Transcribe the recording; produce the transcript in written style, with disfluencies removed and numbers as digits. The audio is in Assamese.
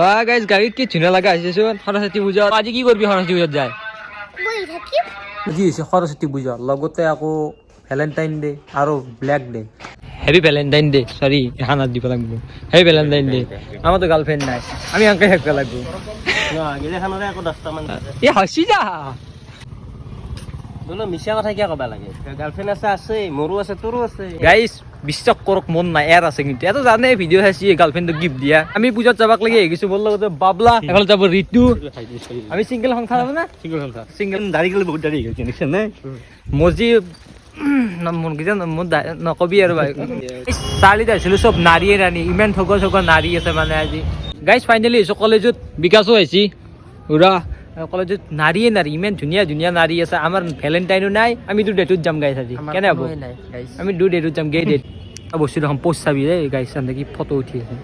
গাইজ গাড়ীত কি ধুনীয়া লগা হৈছে চোন সৰস্বতী পূজা আজি কি কৰিবি সৰস্বতী পূজাত যায় আজি হৈছে সৰস্বতী পূজা লগতে আকৌ ভেলেণ্টাইন ডে আৰু black day happy Valentine day সৰি এখানাত দিব লাগিব হেপী ভেলেণ্টাইন ডে আমাৰতো গাৰ্লফ্ৰেণ্ড নাই আমি আনকে থাকিব লাগিব এই হচি যা মিছা কথা কিয় ক'বা লাগে গাৰ্লফ্ৰেণ্ড আছে মোৰো আছে তোৰো আছে গাইজ বিশ্বাস কৰক মন নাই এৰ আছে কিন্তু এটো জানে ভিডিঅ' চাইছি গাৰ্লফ্ৰেণ্ডক গিফ্ট দিয়া আমি পূজাত যাবাক লাগি আহিছো মোৰ লগতে বাবলা এফালে যাব ঋতু আমি চিংগল সংসাৰ হ'ব না চিংগল দাড়ি গ'লে বহুত দাড়ি গৈছে দেখিছা নে মজি নকবি আৰু ভাই চাৰিত আহিছিলো চব নাৰীয়ে ৰাণী ইমান ঠগৰ নাৰী আছে মানে আজি গাইজ ফাইনেলি আহিছো কলেজত বিকাশো আহিছি উৰা কলেজত নাৰীয়ে নাৰী ইমান ধুনীয়া ধুনীয়া নাৰী আছে আমাৰ ভেলেণ্টাইনো নাই আমি দু ডেটত যাম গাইজ আজি কেনে হ'ব আমি দু ডেটত যাম গে ডেট বস্তু দেখোন পোষ্ট চাবি দেই গাইজ কি ফটো উঠি আছে